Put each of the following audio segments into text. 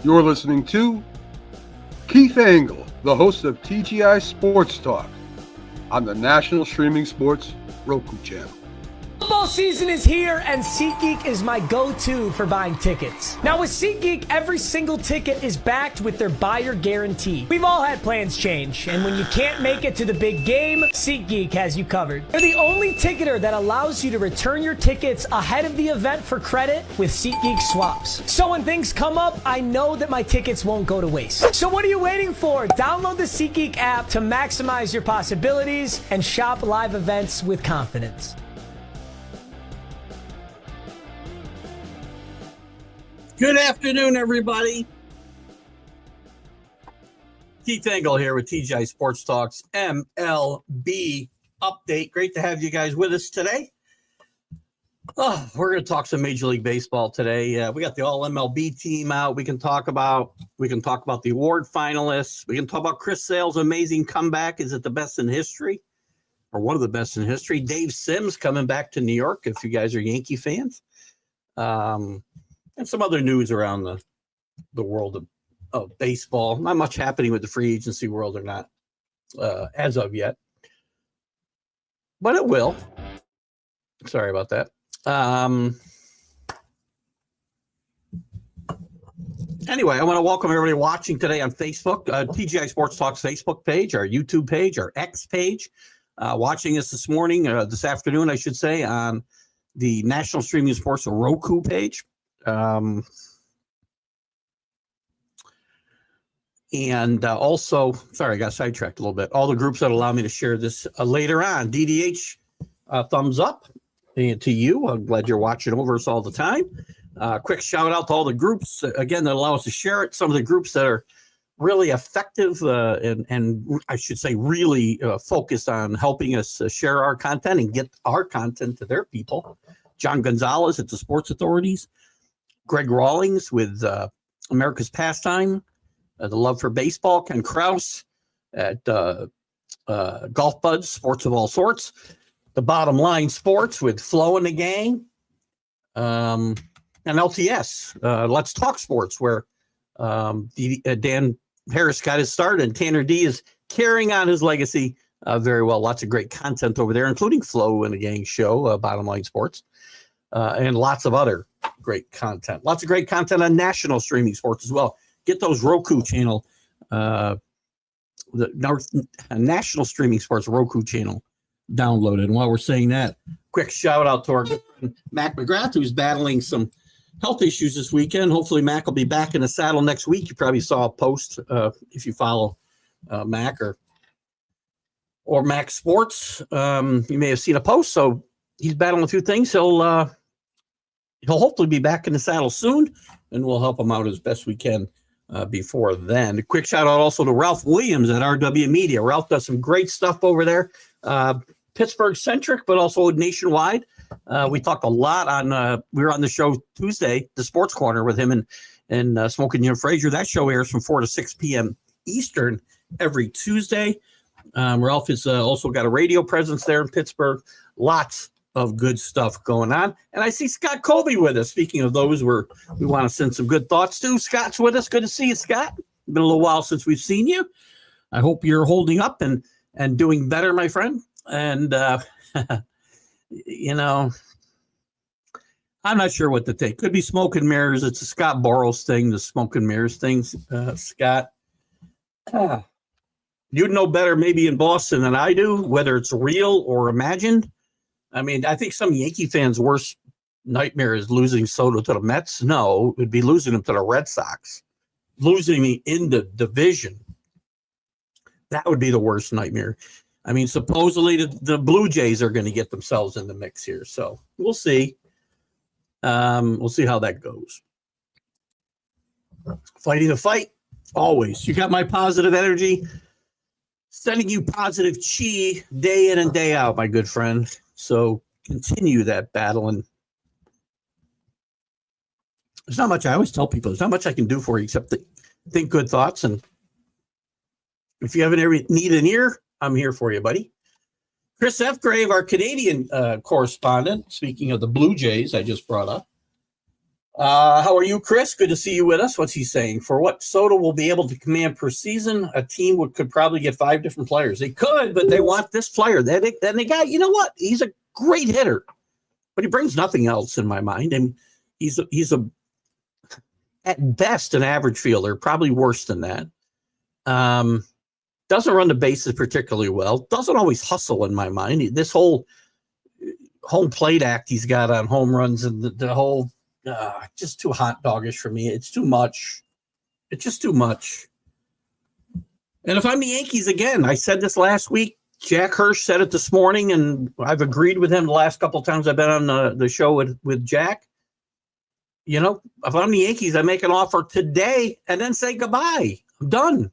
You're listening to Keith Engle, the host of TGI Sports Talk on the National Streaming Sports Roku channel. Football season is here, and SeatGeek is my go-to for buying tickets. Now with SeatGeek, every single ticket is backed with their buyer guarantee. We've all had plans change, and when you can't make it to the big game, SeatGeek has you covered. They're the only ticketer that allows you to return your tickets ahead of the event for credit with SeatGeek swaps. So when things come up, I know that my tickets won't go to waste. So what are you waiting for? Download the SeatGeek app to maximize your possibilities and shop live events with confidence. Good afternoon, everybody. Keith Engle here with TGI Sports Talk's MLB update. Great to have you guys with us today. Oh, we're going to talk some Major League Baseball today. We got the All MLB team out. We can talk about the award finalists. We can talk about Chris Sale's amazing comeback. Is it the best in history, or one of the best in history? Dave Sims coming back to New York. If you guys are Yankee fans. And some other news around the world of baseball. Not much happening with the free agency world or not as of yet. But it will. Sorry about that. Anyway, I want to welcome everybody watching today on Facebook. TGI Sports Talk's Facebook page, our YouTube page, our X page. Watching us this morning, this afternoon, I should say, on the National Streaming Sports Roku page. Also, sorry, I got sidetracked a little bit. All the groups that allow me to share this later on. DDH, thumbs up to you. I'm glad you're watching over us all the time. Quick shout out to all the groups, again, that allow us to share it. Some of the groups that are really effective and I should say really focused on helping us share our content and get our content to their people. John Gonzalez at the Sports Authorities. Greg Rawlings with America's Pastime, the Love for Baseball. Ken Krause at Golf Buds, Sports of All Sorts. The Bottom Line Sports with Flo and the Gang. And LTS, Let's Talk Sports, where Dan Harris got his start, and Tanner D is carrying on his legacy very well. Lots of great content over there, including Flo and the Gang show, Bottom Line Sports, and lots of other great content. Lots of great content on national streaming sports as well. Get those Roku channel, the national streaming sports Roku channel downloaded. And while we're saying that, quick shout out to our good friend Mac McGrath, who's battling some health issues this weekend. Hopefully Mac will be back in the saddle next week. You probably saw a post if you follow Mac or Mac Sports. You may have seen a post. So he's battling a few things. He'll hopefully be back in the saddle soon, and we'll help him out as best we can before then. A quick shout out also to Ralph Williams at RW Media. Ralph does some great stuff over there, Pittsburgh centric, but also nationwide. We talked a lot on, we were on the show Tuesday, the Sports Corner with him and Smoking Jim Frazier. That show airs from 4 to 6 p.m. Eastern every Tuesday. Ralph has also got a radio presence there in Pittsburgh. Lots of good stuff going on. And I see Scott Colby with us. Speaking of those, we want to send some good thoughts to. Scott's with us. Good to see you, Scott. Been a little while since we've seen you. I hope you're holding up and doing better, my friend. And, you know, I'm not sure what to think. Could be smoke and mirrors. It's a Scott Boros thing, the smoke and mirrors things, Scott. You'd know better maybe in Boston than I do, whether it's real or imagined. I mean, I think some Yankee fans' worst nightmare is losing Soto to the Mets. No, it would be losing him to the Red Sox. Losing me in the division. That would be the worst nightmare. I mean, supposedly the Blue Jays are going to get themselves in the mix here. So we'll see. We'll see how that goes. Fighting the fight, always. You got my positive energy. Sending you positive chi day in and day out, my good friend. So continue that battle. And there's not much, I always tell people, there's not much I can do for you except to think good thoughts. And if you ever need an ear, I'm here for you, buddy. Chris Fgrave, our Canadian correspondent, speaking of the Blue Jays I just brought up, How are you, Chris? Good to see you with us. What's he saying? For what Soto will be able to command per season, a team could probably get 5 different players. They could, but they want this player. Then they got, you know what? He's a great hitter, but he brings nothing else in my mind. And he's at best an average fielder, probably worse than that. Doesn't run the bases particularly well. Doesn't always hustle in my mind. This whole home plate act he's got on home runs and the whole just too hot doggish for me. It's too much. It's just too much. And if I'm the Yankees again, I said this last week. Jack Hirsch said it this morning, and I've agreed with him the last couple of times I've been on the show with Jack. You know, if I'm the Yankees, I make an offer today and then say goodbye. I'm done.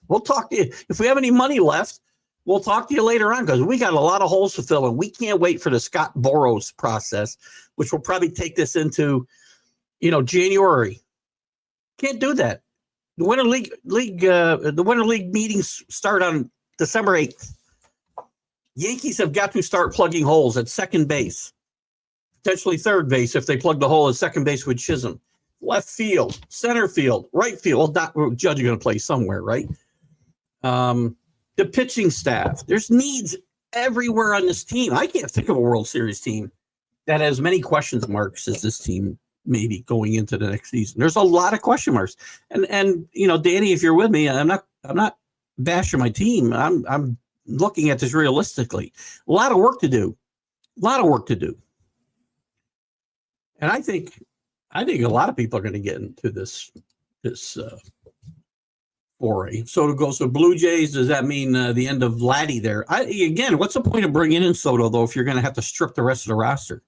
We'll talk to you. If we have any money left, we'll talk to you later on because we got a lot of holes to fill, and we can't wait for the Scott Boras process, which will probably take this into, January. Can't do that. The Winter League meetings start on December 8th. Yankees have got to start plugging holes at second base, potentially third base if they plug the hole at second base with Chisholm. Left field, center field, right field. Judge is going to play somewhere, right? The pitching staff. There's needs everywhere on this team. I can't think of a World Series team that has many question marks as this team maybe going into the next season. There's a lot of question marks. And Danny, if you're with me, I'm not bashing my team. I'm looking at this realistically. A lot of work to do. And I think a lot of people are going to get into this foray. Soto goes to Blue Jays. Does that mean the end of Laddie there? Again, what's the point of bringing in Soto, though, if you're going to have to strip the rest of the roster?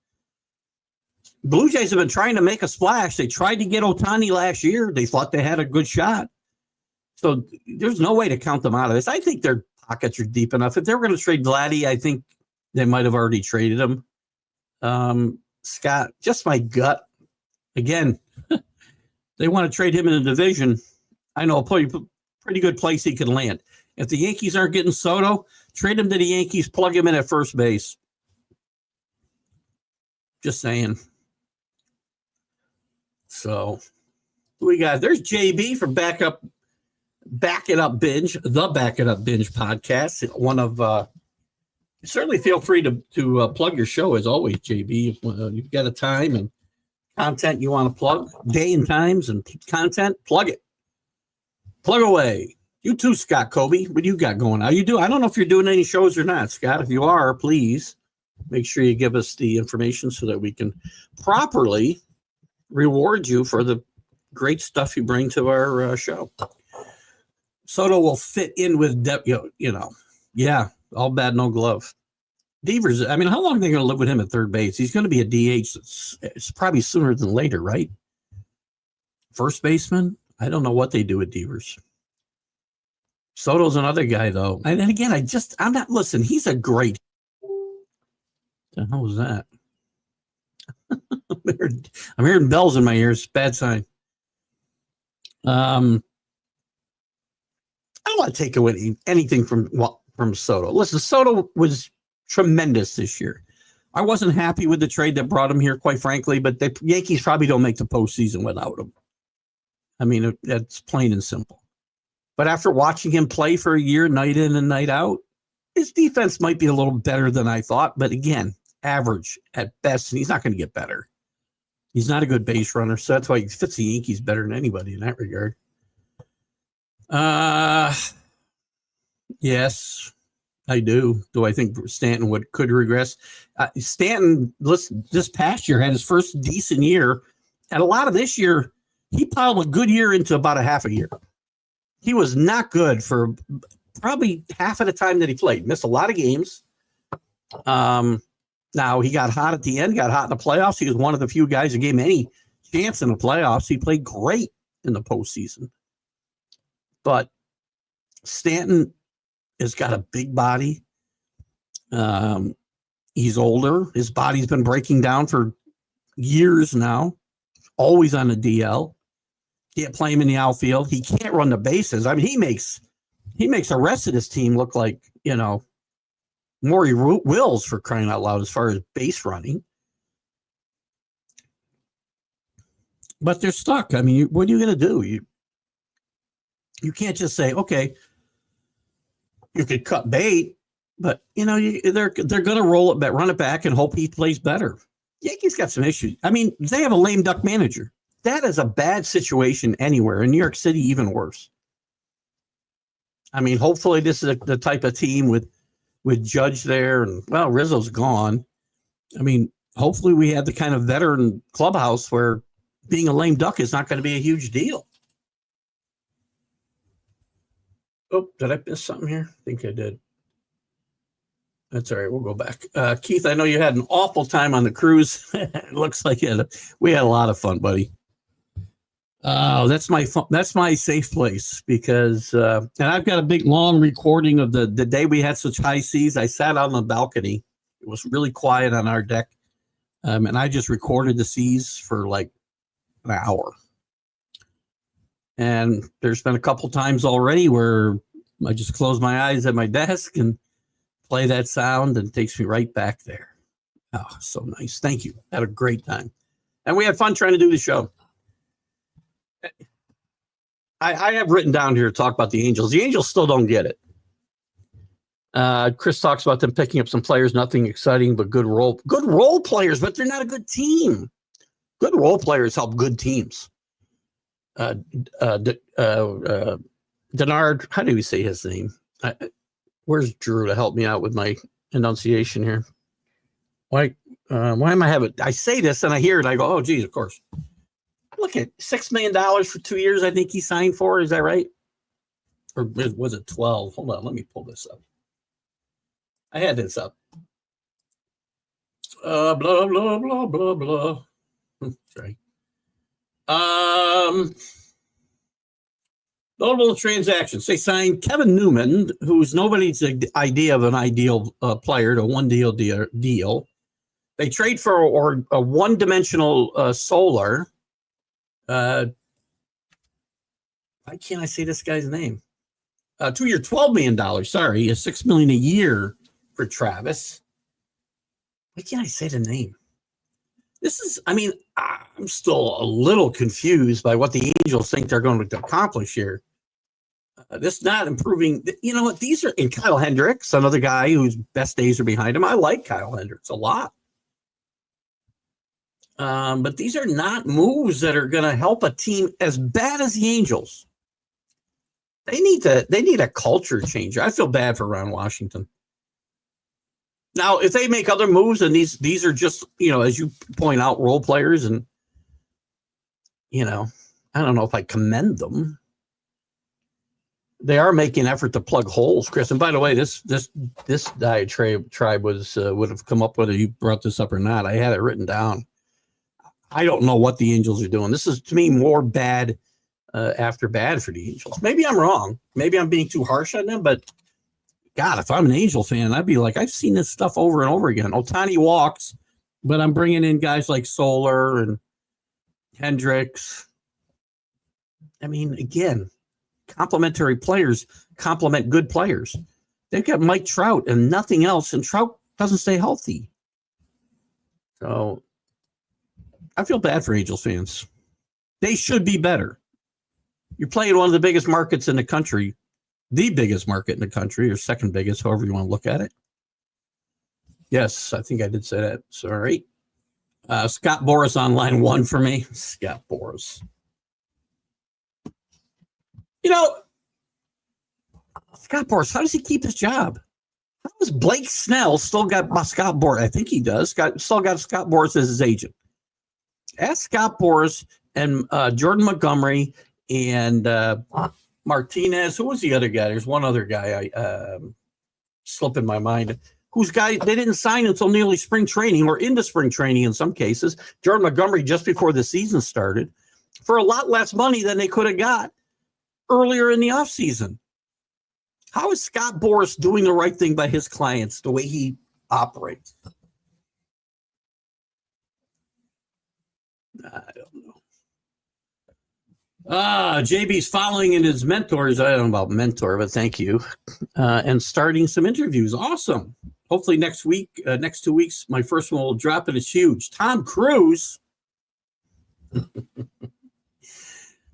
Blue Jays have been trying to make a splash. They tried to get Ohtani last year. They thought they had a good shot. So there's no way to count them out of this. I think their pockets are deep enough. If they were going to trade Laddie, I think they might have already traded him. Scott, just my gut. Again, they want to trade him in the division. I know a pretty good place he could land. If the Yankees aren't getting Soto, trade him to the Yankees, plug him in at first base. Just saying. So we got, there's JB from Back It Up Binge, the Back It Up Binge podcast. One of, certainly feel free to plug your show as always, JB. If you've got a time and content you want to plug, day and times and content, plug it. Plug away. You too, Scott Kobe. What do you got going on? I don't know if you're doing any shows or not, Scott. If you are, please make sure you give us the information so that we can properly reward you for the great stuff you bring to our show. Soto will fit in with, all bad, no glove. Devers, how long are they going to live with him at third base? He's going to be a DH. It's probably sooner than later, right? First baseman? I don't know what they do with Devers. Soto's another guy, though. And again, listen, he's a great. What the hell was that? I'm hearing bells in my ears. Bad sign. I don't want to take away anything from Soto. Listen, Soto was tremendous this year. I wasn't happy with the trade that brought him here, quite frankly, but the Yankees probably don't make the postseason without him. That's plain and simple. But after watching him play for a year, night in and night out, his defense might be a little better than I thought. But again, average at best, and he's not going to get better. He's not a good base runner, so that's why he fits the Yankees better than anybody in that regard. Yes, I do. Do I think Stanton could regress? Stanton, listen, this past year had his first decent year, and a lot of this year, he piled a good year into about a half a year. He was not good for probably half of the time that he played. Missed a lot of games. Now, he got hot at the end, got hot in the playoffs. He was one of the few guys who gave him any chance in the playoffs. He played great in the postseason. But Stanton has got a big body. He's older. His body's been breaking down for years now. Always on the DL. Can't play him in the outfield. He can't run the bases. He makes the rest of this team look like, Maury Wills, for crying out loud, as far as base running. but they're stuck. I mean, what are you going to do? You can't just say, okay, you could cut bait, but they're going to run it back, and hope he plays better. Yankees got some issues. I mean, they have a lame duck manager. That is a bad situation anywhere. In New York City, even worse. I mean, hopefully this is the type of team with Judge there, and well, Rizzo's gone. I mean, hopefully we have the kind of veteran clubhouse where being a lame duck is not going to be a huge deal. Oh, did I miss something here? I think I did. That's all right. We'll go back. Keith, I know you had an awful time on the cruise. It looks like we had a lot of fun, buddy. Oh, that's my safe place because, and I've got a big long recording of the day we had such high seas. I sat on the balcony. It was really quiet on our deck. And I just recorded the seas for like an hour. And there's been a couple times already where I just close my eyes at my desk and play that sound, and it takes me right back there. Oh, so nice. Thank you. Had a great time. And we had fun trying to do the show. I have written down here to talk about the Angels. The Angels still don't get it. Chris talks about them picking up some players, nothing exciting, but good role players, but they're not a good team. Good role players help good teams. Denard, how do we say his name? Where's Drew to help me out with my enunciation here? Why am I having? I say this and I hear it. I go, oh, geez, of course. Look at $6 million for 2 years. I think he signed for. Is that right? Or was it 12? Hold on. Let me pull this up. I had this up. Blah, blah, blah, blah, blah. Sorry. Notable transactions. They signed Kevin Newman, who's nobody's idea of an ideal player, to one deal. They trade for a one-dimensional Solar. Why can't I say this guy's name? 2 year, $12 million. Sorry, $6 million a year for Travis. Why can't I say the name? I'm still a little confused by what the Angels think they're going to accomplish here. This not improving. You know what? These are in Kyle Hendricks, another guy whose best days are behind him. I like Kyle Hendricks a lot. But these are not moves that are going to help a team as bad as the Angels. They need a culture change. I feel bad for Ron Washington. Now, if they make other moves, and these are just, as you point out, role players, and I don't know if I commend them. They are making an effort to plug holes, Chris. And by the way, this diatribe would have come up whether you brought this up or not. I had it written down. I don't know what the Angels are doing. This is, to me, more bad after bad for the Angels. Maybe I'm wrong. Maybe I'm being too harsh on them, but God, if I'm an Angel fan, I'd be like, I've seen this stuff over and over again. Ohtani walks, but I'm bringing in guys like Solar and Hendricks. I mean, again, complementary players complement good players. They've got Mike Trout and nothing else, and Trout doesn't stay healthy. So I feel bad for Angels fans. They should be better. You're playing one of the biggest markets in the country, the biggest market in the country, or second biggest, however you want to look at it. Yes, I think I did say that. Sorry. Scott Boras on line one for me. Scott Boras. Scott Boras, how does he keep his job? How does Blake Snell still got Scott Boras? I think he does. Still got Scott Boras as his agent. Ask Scott Boras and Jordan Montgomery and Martinez. Who was the other guy? There's one other guy I slip in my mind. They didn't sign until nearly spring training or into spring training in some cases. Jordan Montgomery just before the season started for a lot less money than they could have got earlier in the offseason. How is Scott Boras doing the right thing by his clients the way he operates? I don't know. JB's following in his mentors. I don't know about mentor, but thank you. And starting some interviews. Awesome. Hopefully next week, next 2 weeks, my first one will drop, and it's huge. Tom Cruise.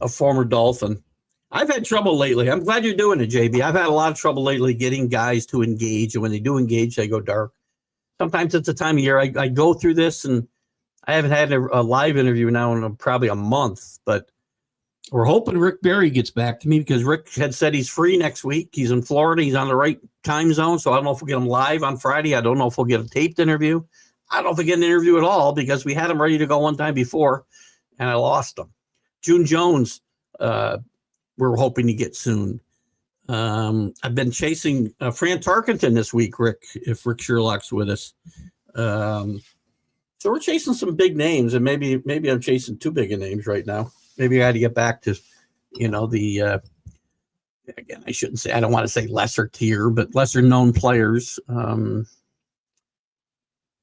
A former Dolphin. I've had trouble lately. I'm glad you're doing it, JB. I've had a lot of trouble lately getting guys to engage. And when they do engage, they go dark. Sometimes it's a time of year. I go through this, and I haven't had a live interview now in probably a month. But we're hoping Rick Barry gets back to me, because Rick had said he's free next week. He's in Florida. He's on the right time zone. So I don't know if we'll get him live on Friday. I don't know if we'll get a taped interview. I don't know if we'll get an interview at all, because we had him ready to go one time before, and I lost him. June Jones, we're hoping to get soon. I've been chasing Fran Tarkenton this week, Rick, if Rick Sherlock's with us. So we're chasing some big names, and maybe I'm chasing too big of names right now. Maybe I had to get back to, the, again, I don't want to say lesser tier, but lesser known players.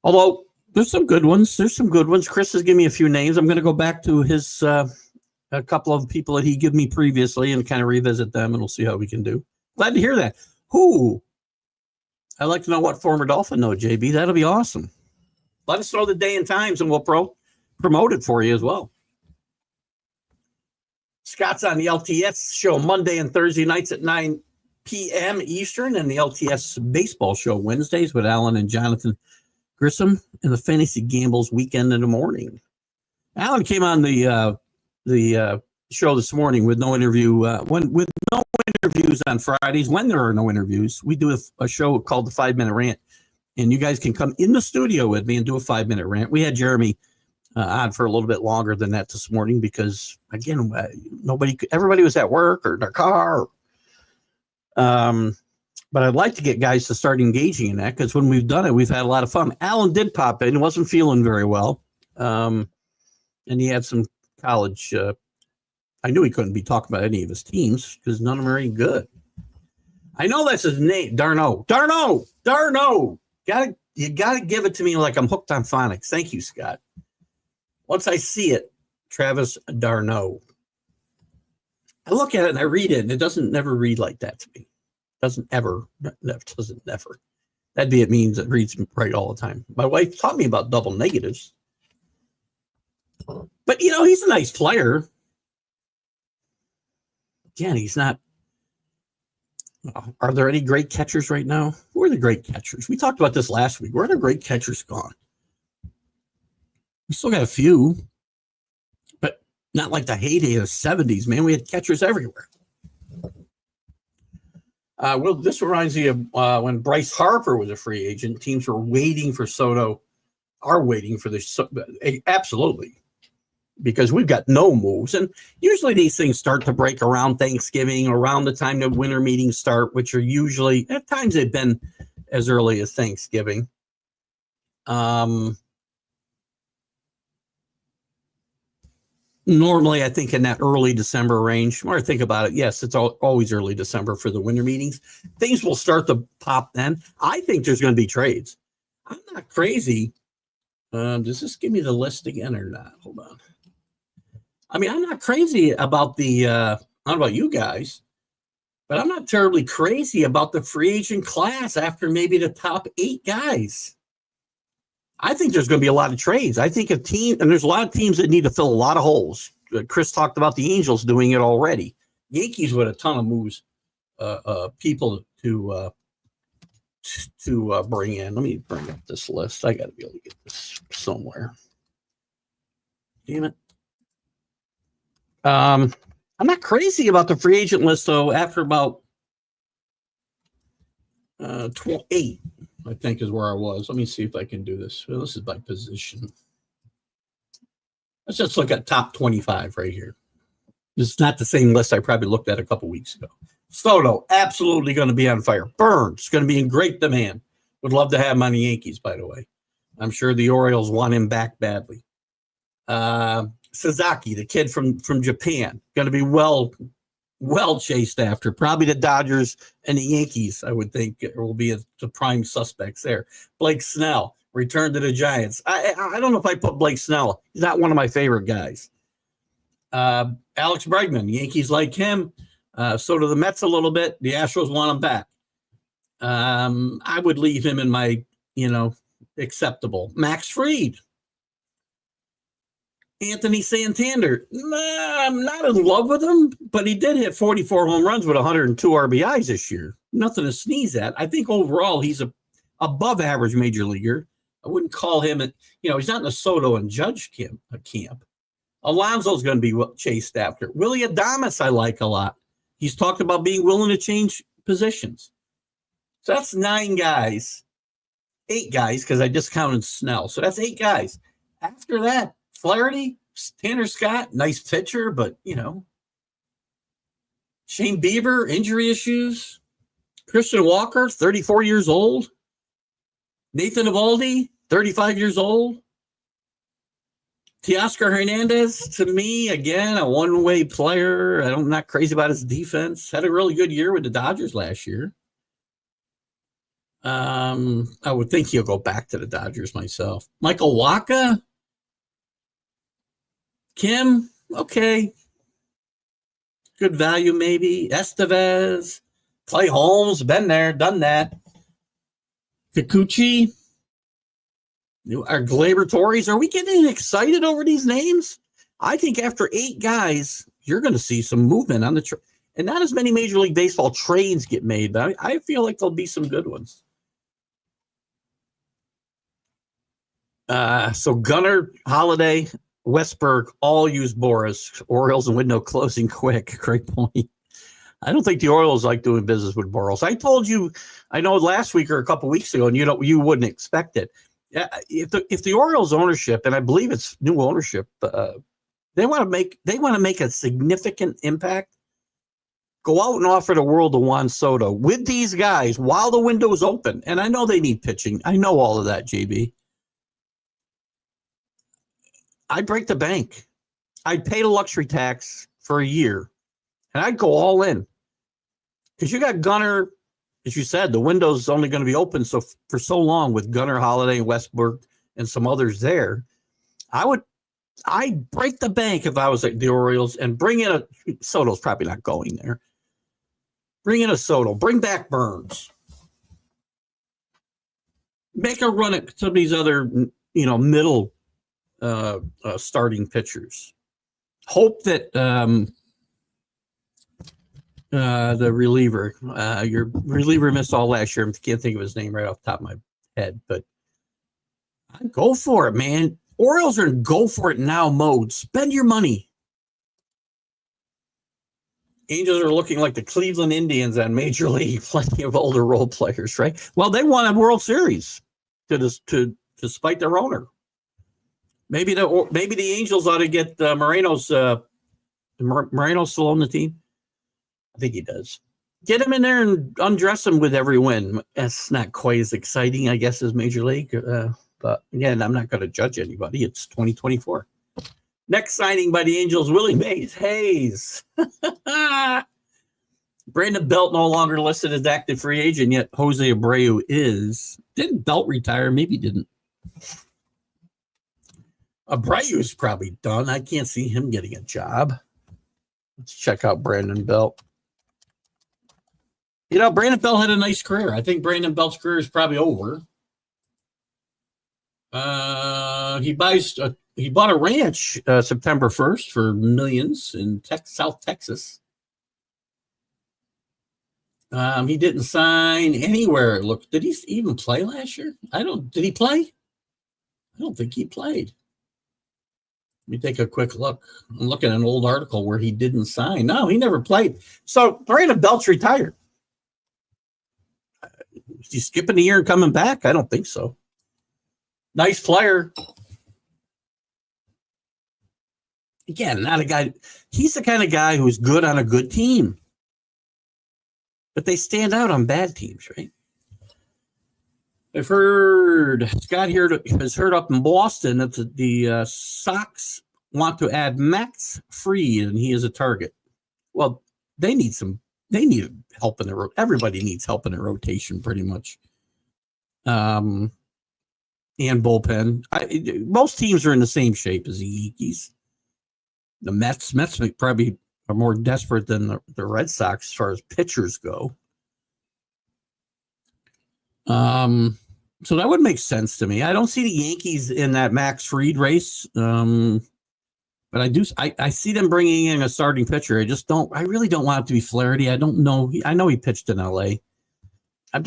Although there's some good ones. Chris has given me a few names. I'm going to go back to his, a couple of people that he gave me previously and kind of revisit them, and we'll see how we can do. Glad to hear that. Who? I'd like to know what former Dolphin know, JB. That'll be awesome. Let us know the day and times, and we'll promote it for you as well. Scott's on the LTS show Monday and Thursday nights at 9 p.m. Eastern, and the LTS baseball show Wednesdays with Alan and Jonathan Grissom, and the Fantasy Gambles weekend in the morning. Alan came on the show this morning with no interview. With no interviews on Fridays, when there are no interviews, we do a show called the 5-Minute Rant, and you guys can come in the studio with me and do a 5-minute rant. We had Jeremy on for a little bit longer than that this morning, because again, everybody was at work or in their car. But I'd like to get guys to start engaging in that, because when we've done it, we've had a lot of fun. Alan did pop in, wasn't feeling very well, and he had some college. I knew he couldn't be talking about any of his teams, because none of them are any good. I know that's his name, Darno. You gotta give it to me like I'm hooked on phonics. Thank you, Scott. Once I see it, Travis Darno. I look at it and I read it, and it doesn't never read like that to me. Doesn't never. It means it reads right all the time. My wife taught me about double negatives. But, he's a nice player. Again, he's not. Are there any great catchers right now? Who are the great catchers? We talked about this last week. Where are the great catchers gone? We still got a few, but not like the heyday of the 70s, man. We had catchers everywhere. This reminds me of when Bryce Harper was a free agent. Teams were waiting for Soto, are waiting for this. Absolutely. Because we've got no moves. And usually these things start to break around Thanksgiving, around the time the winter meetings start, which are usually, at times they've been as early as Thanksgiving. Normally, I think in that early December range. The more I think about it, yes, it's always early December for the winter meetings. Things will start to pop then. I think there's going to be trades. I'm not crazy. Does this give me the list again or not? Hold on. I mean, I'm not crazy about I don't know about you guys, but I'm not terribly crazy about the free agent class after maybe the top 8 guys. I think there's going to be a lot of trades. I think and there's a lot of teams that need to fill a lot of holes. Chris talked about the Angels doing it already. Yankees with a ton of moves, people to bring in. Let me bring up this list. I got to be able to get this somewhere. Damn it. I'm not crazy about the free agent list, though, after about 8, I think is where I was. Let me see if I can do this. Well, this is by position. Let's just look at top 25 right here. This is not the same list I probably looked at a couple weeks ago. Soto, absolutely going to be on fire. Burns, going to be in great demand. Would love to have him on the Yankees, by the way. I'm sure the Orioles want him back badly. Sasaki, the kid from Japan, going to be well chased after. Probably the Dodgers and the Yankees, I would think, will be the prime suspects there. Blake Snell, returned to the Giants. I don't know if I put Blake Snell. He's not one of my favorite guys. Alex Bregman, Yankees like him. So do the Mets a little bit. The Astros want him back. I would leave him in my, acceptable. Max Fried. Anthony Santander. Nah, I'm not in love with him, but he did hit 44 home runs with 102 RBIs this year. Nothing to sneeze at. I think overall he's a above average major leaguer. I wouldn't call him, he's not in the Soto and Judge camp. Alonso's going to be chased after. Willie Adames I like a lot. He's talked about being willing to change positions. So that's 9 guys. 8 guys, because I just counted Snell. So that's 8 guys. After that, Flaherty, Tanner Scott, nice pitcher, but, Shane Bieber, injury issues. Christian Walker, 34 years old. Nathan Eovaldi, 35 years old. Teoscar Hernandez, to me, again, a one-way player. I'm not crazy about his defense. Had a really good year with the Dodgers last year. I would think he'll go back to the Dodgers myself. Michael Wacha. Kim, okay. Good value, maybe. Estevez. Clay Holmes, been there, done that. Kikuchi. Our Glaber Torres. Are we getting excited over these names? I think after 8 guys, you're going to see some movement on the and not as many Major League Baseball trades get made, but I feel like there'll be some good ones. So Gunnar, Holiday, Westberg all use Boras. Orioles and window closing quick. Great point. I don't think the Orioles like doing business with Boras. I told you, I know last week or a couple weeks ago, and you wouldn't expect it. If the Orioles ownership, and I believe it's new ownership, they want to make a significant impact. Go out and offer the world to Juan Soto with these guys while the window is open. And I know they need pitching. I know all of that, JB. I'd break the bank. I'd pay the luxury tax for a year, and I'd go all in. Because you got Gunnar, as you said, the window's only going to be open for so long with Gunnar, Holiday, Westberg, and some others there. I'd break the bank if I was at the Orioles and bring in Soto's probably not going there. Bring in a Soto. Bring back Burns. Make a run at some of these other, middle starting pitchers. Hope that the reliever, your reliever missed all last year. I can't think of his name right off the top of my head, but go for it, man. Orioles are in go for it now mode. Spend your money. Angels are looking like the Cleveland Indians on Major League. Plenty of older role players, right? Well, they won a World Series to spite their owner. Maybe the Angels ought to get Moreno's. Moreno still on the team? I think he does. Get him in there and undress him with every win. That's not quite as exciting, I guess, as Major League. But again, I'm not going to judge anybody. It's 2024. Next signing by the Angels, Willie Mays Hayes. Brandon Belt no longer listed as active free agent, yet Jose Abreu is. Didn't Belt retire? Maybe didn't. Abreu's probably done. I can't see him getting a job. Let's check out Brandon Belt. Brandon Belt had a nice career. I think Brandon Belt's career is probably over. He bought a ranch September 1st for millions in South Texas. He didn't sign anywhere. Look, did he even play last year? Did he play? I don't think he played. Let me take a quick look. I'm looking at an old article where he didn't sign. No, he never played. So Brandon Belt's retired. Is he skipping a year and coming back? I don't think so. Nice player. Again, not a guy. He's the kind of guy who's good on a good team. But they stand out on bad teams, right? I've heard, Scott here has heard up in Boston that the Sox want to add Max Fried, and he is a target. Well, they need help in the everybody needs help in the rotation, pretty much. And bullpen. Most teams are in the same shape as the Yankees. The Mets probably are more desperate than the Red Sox as far as pitchers go. So that would make sense to me. I don't see the Yankees in that Max Fried race. But I see them bringing in a starting pitcher. I really don't want it to be Flaherty. I don't know. I know he pitched in LA. I'm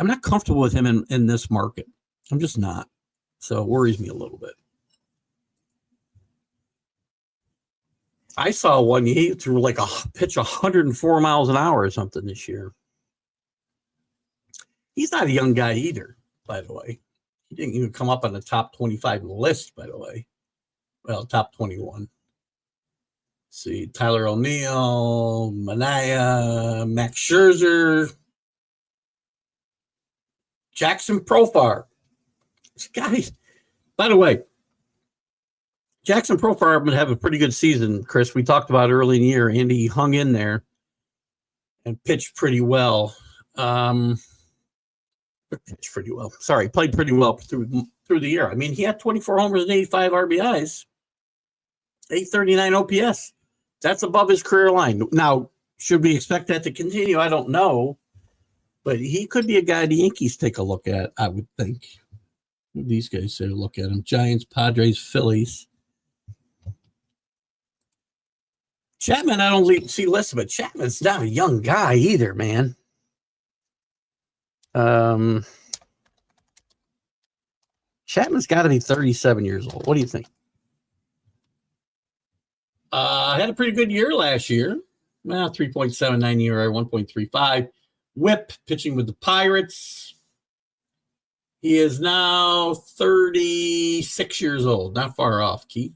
not comfortable with him in this market. I'm just not. So it worries me a little bit. I saw one, he threw like a pitch 104 miles an hour or something this year. He's not a young guy either, by the way. He didn't even come up on the top 25 list, by the way. Well, top 21. See, Tyler O'Neill, Manaea, Max Scherzer, Jackson Profar. This guy, by the way, Jackson Profar would have a pretty good season, Chris. We talked about early in the year, and he hung in there and pitched pretty well. Sorry, played pretty well through the year. I mean, he had 24 homers and 85 RBIs, 839 OPS. That's above his career line. Now, should we expect that to continue? I don't know. But he could be a guy the Yankees take a look at, I would think. These guys say look at him. Giants, Padres, Phillies. Chapman, I don't see listed, but Chapman's not a young guy either, man. Chapman's got to be 37 years old. What do you think? Had a pretty good year last year. Well, 3.79 ERA, 1.35. Whip, pitching with the Pirates. He is now 36 years old. Not far off, Keith.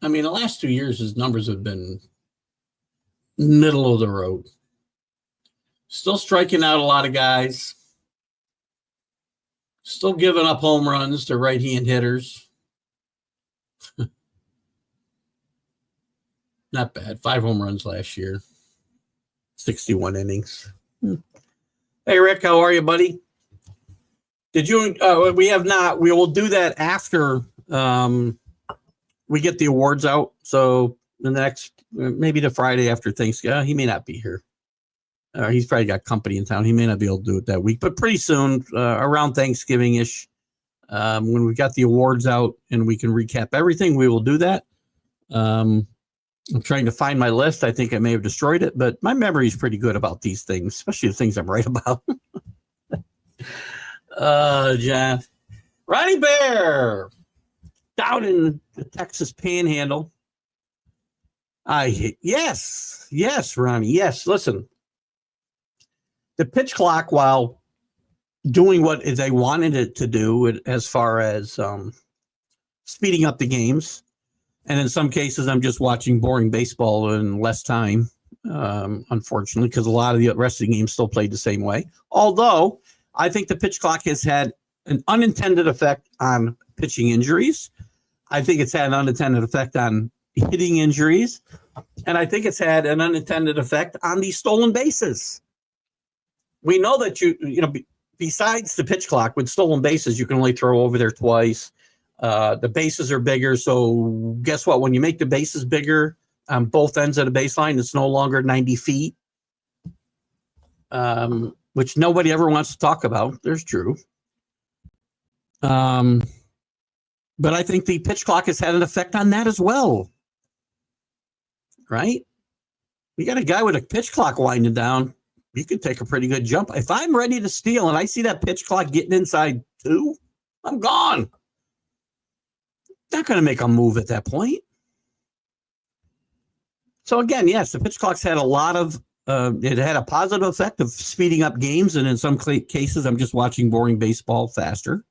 I mean, the last 2 years, his numbers have been middle of the road. Still striking out a lot of guys. Still giving up home runs to right-hand hitters. Not bad. 5 home runs last year. 61 innings. Hey, Rick, how are you, buddy? Did you? We have not. We will do that after we get the awards out. So the next, maybe the Friday after Thanksgiving. He may not be here. He's probably got company in town. He may not be able to do it that week, but pretty soon, around Thanksgiving-ish, when we got the awards out and we can recap everything, we will do that. I'm trying to find my list. I think I may have destroyed it, but my memory is pretty good about these things, especially the things I'm right about. John. Ronnie Bear, down in the Texas Panhandle. Yes, Ronnie. Yes, listen. The pitch clock, while doing what they wanted it to do as far as speeding up the games, and in some cases, I'm just watching boring baseball in less time, unfortunately, because a lot of the rest of the games still played the same way. Although, I think the pitch clock has had an unintended effect on pitching injuries. I think it's had an unintended effect on hitting injuries. And I think it's had an unintended effect on the stolen bases. We know that besides the pitch clock, with stolen bases, you can only throw over there twice. The bases are bigger. So guess what? When you make the bases bigger on both ends of the baseline, it's no longer 90 feet, which nobody ever wants to talk about. There's true. But I think the pitch clock has had an effect on that as well. Right? You got a guy with a pitch clock winding down. You could take a pretty good jump. If I'm ready to steal and I see that pitch clock getting inside 2, I'm gone. Not going to make a move at that point. So again, yes, the pitch clock's had a lot of, it had a positive effect of speeding up games. And in some cases, I'm just watching boring baseball faster.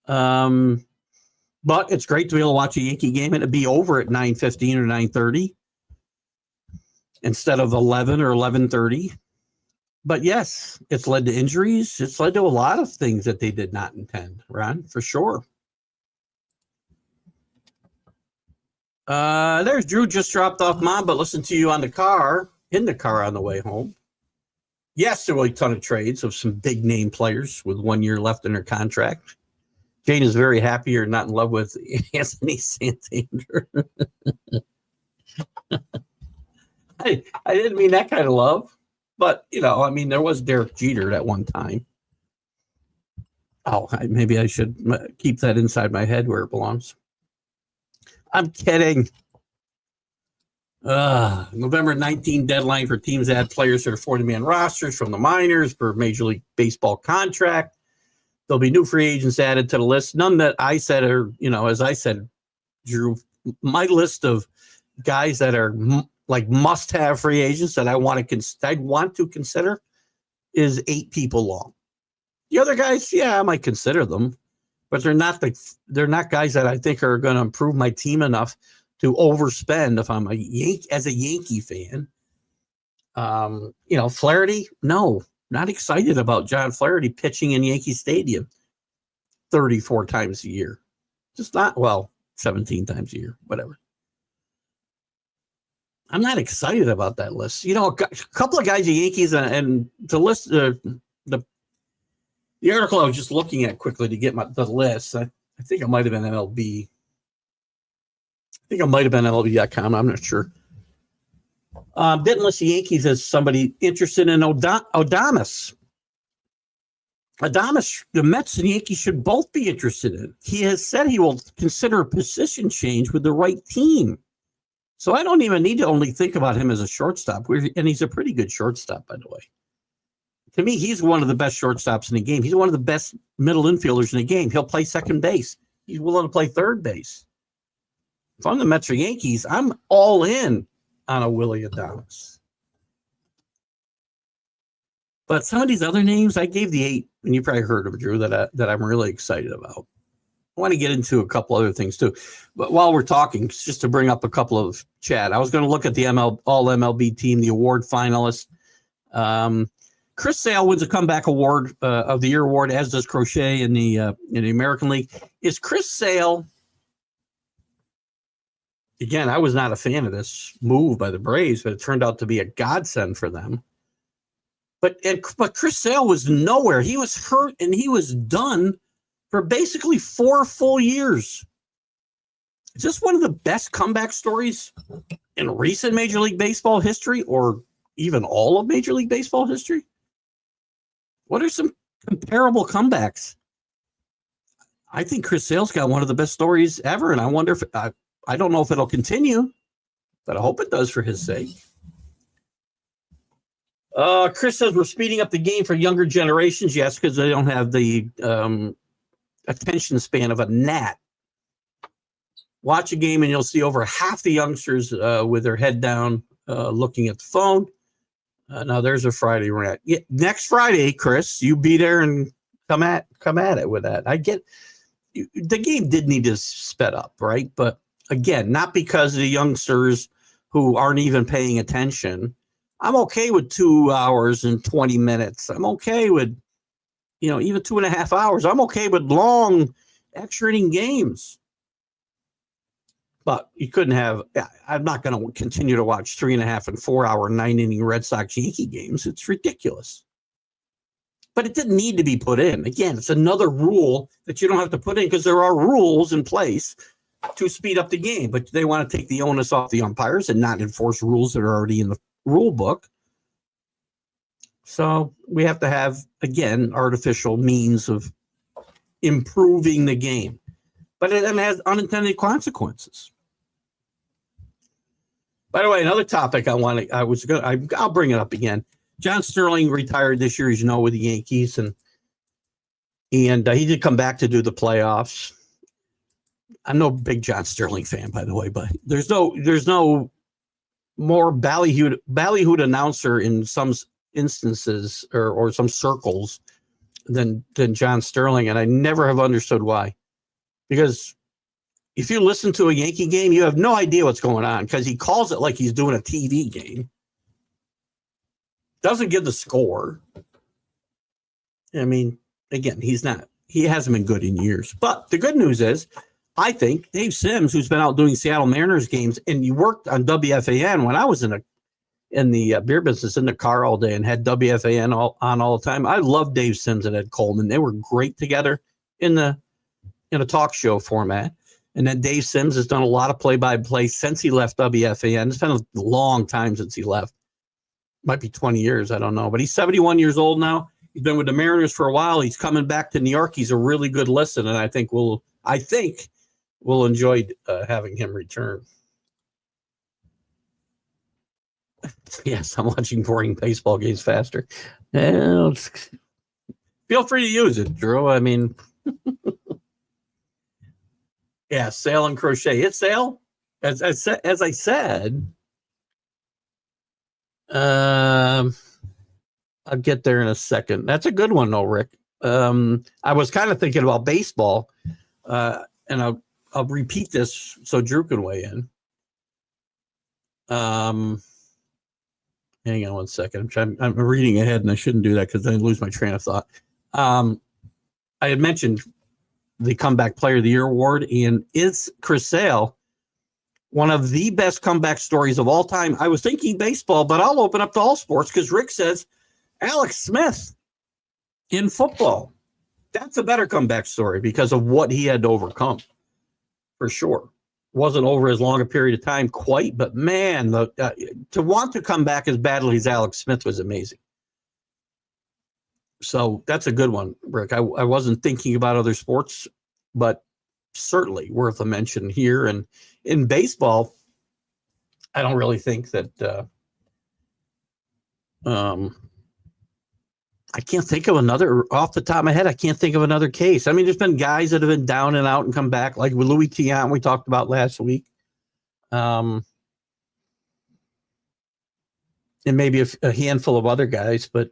But it's great to be able to watch a Yankee game and it be over at 9:15 or 9:30 instead of 11 or 11:30. But yes, it's led to injuries. It's led to a lot of things that they did not intend, Ron, for sure. There's Drew, just dropped off Mom, but listen to you in the car on the way home. Yes, there were a ton of trades of some big name players with 1 year left in their contract. Jane is very happy you're not in love with Anthony Santander. I didn't mean that kind of love, but there was Derek Jeter at one time. Oh, maybe I should keep that inside my head where it belongs. I'm kidding. November 19 deadline for teams that add players to their 40-man rosters from the minors for Major League Baseball contract. There'll be new free agents added to the list. None that I said are, as I said, Drew, my list of guys that are like must-have free agents that I'd want to consider is 8 people long. The other guys, yeah, I might consider them, but they're not guys that I think are going to improve my team enough to overspend if I'm as a Yankee fan. Flaherty, no, not excited about John Flaherty pitching in Yankee Stadium 34 times a year. Just not, 17 times a year, whatever. I'm not excited about that list. A couple of guys, the Yankees, and the list, the article I was just looking at quickly to get the list, I think it might have been MLB. I think it might have been MLB.com. I'm not sure. Didn't list the Yankees as somebody interested in Adames. Adames, the Mets and Yankees should both be interested in. He has said he will consider a position change with the right team. So I don't even need to only think about him as a shortstop. And he's a pretty good shortstop, by the way. To me, he's one of the best shortstops in the game. He's one of the best middle infielders in the game. He'll play second base. He's willing to play third base. If I'm the Mets or Yankees, I'm all in on a Willie Adames. But some of these other names, I gave the 8, and you probably heard of Drew, that I'm really excited about. I want to get into a couple other things too. But while we're talking, just to bring up a couple of chat, I was going to look at the all MLB team, the award finalists. Chris Sale wins a comeback award of the year award, as does Crochet in the American League. Is Chris Sale? Again, I was not a fan of this move by the Braves, but it turned out to be a godsend for them. But Chris Sale was nowhere. He was hurt and he was done for basically 4 full years. Is this one of the best comeback stories in recent Major League Baseball history, or even all of Major League Baseball history? What are some comparable comebacks? I think Chris Sale's got one of the best stories ever, and I wonder if I don't know if it'll continue, but I hope it does for his sake. Chris says we're speeding up the game for younger generations. Yes, because they don't have the attention span of a gnat. Watch a game and you'll see over half the youngsters with their head down looking at the phone. Now there's a Friday rant. Yeah, next Friday, Chris, you be there and come at it with that. I get the game did need to sped up, right? But again, not because of the youngsters who aren't even paying attention. I'm okay with 2 hours and 20 minutes. I'm okay with, even 2.5 hours. I'm okay with long extra inning games. But you couldn't have, I'm not going to continue to watch 3.5 and 4 hour 9-inning Red Sox Yankee games. It's ridiculous. But it didn't need to be put in. Again, it's another rule that you don't have to put in because there are rules in place to speed up the game. But they want to take the onus off the umpires and not enforce rules that are already in the rule book. So we have to have, again, artificial means of improving the game. But it has unintended consequences. By the way, another topic I'll bring it up again. John Sterling retired this year, as you know, with the Yankees, and he did come back to do the playoffs. I'm no big John Sterling fan, by the way, but there's no more ballyhooed announcer in some instances or some circles than John Sterling, and I never have understood why. Because if you listen to a Yankee game, you have no idea what's going on because he calls it like he's doing a TV game. Doesn't give the score. I mean, again, he hasn't been good in years. But the good news is, I think Dave Sims, who's been out doing Seattle Mariners games, and you worked on WFAN when I was in the beer business in the car all day and had WFAN on all the time. I love Dave Sims and Ed Coleman. They were great together in a talk show format. And then Dave Sims has done a lot of play-by-play since he left WFAN. It's been a long time since he left. Might be 20 years, I don't know. But he's 71 years old now. He's been with the Mariners for a while. He's coming back to New York. He's a really good listen, and I think we'll enjoy having him return. Yes, I'm watching boring baseball games faster. Feel free to use it, Drew. I mean, yeah, sail and crochet. It's sail. As I said, I'll get there in a second. That's a good one, though, Rick. I was kind of thinking about baseball, and I'll repeat this so Drew can weigh in. Hang on one second. I'm reading ahead, and I shouldn't do that because then I lose my train of thought. I had mentioned the Comeback Player of the Year award, and is Chris Sale one of the best comeback stories of all time? I was thinking baseball, but I'll open up to all sports because Rick says Alex Smith in football. That's a better comeback story because of what he had to overcome, for sure. Wasn't over as long a period of time quite, but man, to want to come back as badly as Alex Smith was amazing. So that's a good one, Rick. I wasn't thinking about other sports, but certainly worth a mention here. And in baseball, I don't really think that I can't think of another off the top of my head. I can't think of another case. I mean, there's been guys that have been down and out and come back, like with Louis Tiant we talked about last week. And maybe a handful of other guys, but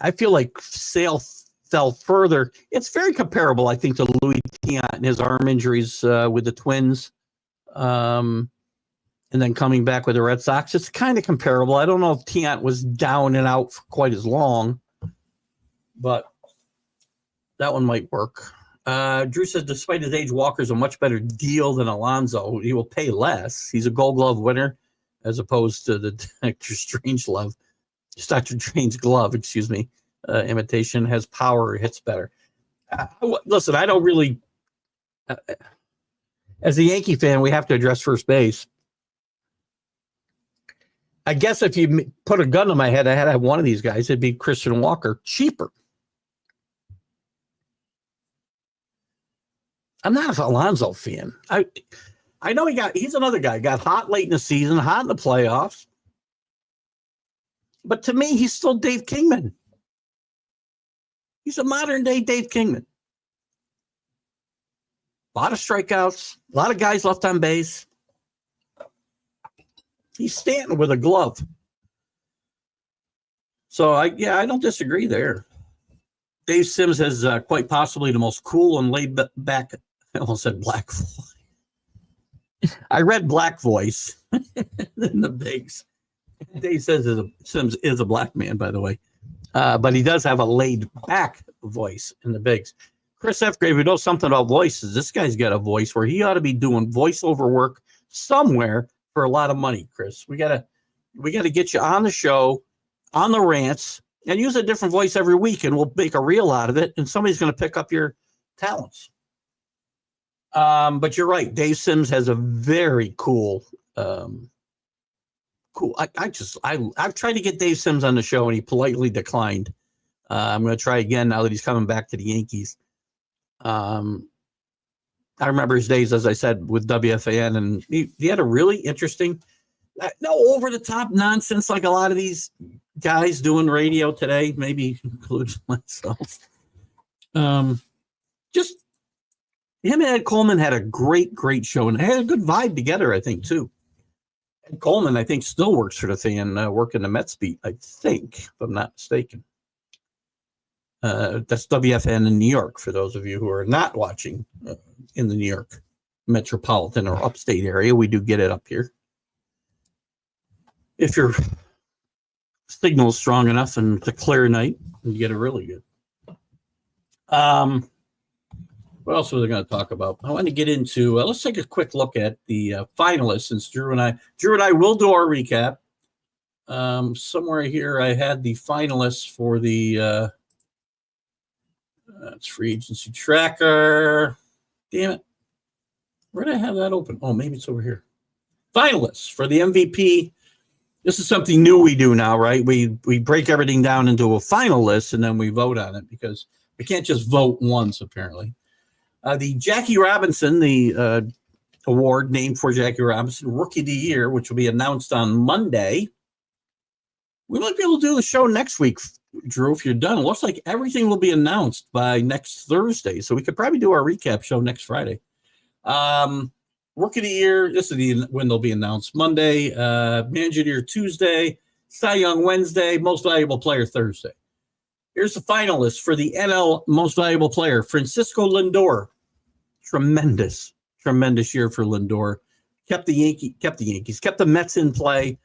I feel like Sale fell further. It's very comparable, I think, to Louis Tiant and his arm injuries with the Twins. And then coming back with the Red Sox, it's kind of comparable. I don't know if Tiant was down and out for quite as long, but that one might work. Drew says, despite his age, Walker's a much better deal than Alonso. He will pay less. He's a Gold Glove winner, as opposed to the Dr. Strangelove. It's Dr. Strange Glove, excuse me. Imitation has power, hits better. Listen, I don't really. As a Yankee fan, we have to address first base. I guess if you put a gun to my head, I had to have one of these guys. It'd be Christian Walker, cheaper. I'm not an Alonso fan. I know he's another guy. Got hot late in the season, hot in the playoffs. But to me, he's still Dave Kingman. He's a modern day Dave Kingman. A lot of strikeouts, a lot of guys left on base. He's Stanton with a glove. So, I don't disagree there. Dave Sims has quite possibly the most cool and laid back. I almost said black voice. I read black voice in the bigs. Dave says Sims is a black man, by the way. But he does have a laid back voice in the bigs. Chris F. Grave, who knows something about voices, this guy's got a voice where he ought to be doing voiceover work somewhere for a lot of money, Chris. We gotta get you on the show, on the rants, and use a different voice every week, and we'll make a reel out of it, and somebody's going to pick up your talents. But you're right. Dave Sims has a very cool. I've tried to get Dave Sims on the show, and he politely declined. I'm going to try again now that he's coming back to the Yankees. I remember his days, as I said, with WFAN, and he had a really interesting, no over-the-top nonsense like a lot of these guys doing radio today, maybe includes myself. Just him and Ed Coleman had a great show, and they had a good vibe together, I think, too. Ed Coleman, I think, still works for the Fan, working the Mets beat, I think, if I'm not mistaken. That's WFN in New York, for those of you who are not watching in the New York metropolitan or upstate area. We do get it up here. If your signal is strong enough and it's a clear night, you get it really good. What else was I going to talk about? I want to get into, let's take a quick look at the finalists, since Drew and I will do our recap. Somewhere here I had the finalists for the that's free agency tracker. Damn it. Where did I have that open? Oh, maybe it's over here. Finalists for the MVP This is something new we do now, right? We break everything down into a final list and then we vote on it because we can't just vote once, apparently. The Jackie Robinson, the award named for Jackie Robinson, Rookie of the Year, which will be announced on Monday. We might be able to do the show next week, Drew, if you're done. It looks like everything will be announced by next Thursday, so we could probably do our recap show next Friday. Rookie of the Year, this is when they'll be announced. Monday, Manager of the Year Tuesday, Cy Young Wednesday, Most Valuable Player Thursday. Here's the finalists for the NL Most Valuable Player. Francisco Lindor. Tremendous year for Lindor. Kept the Yankees, kept the Mets in play.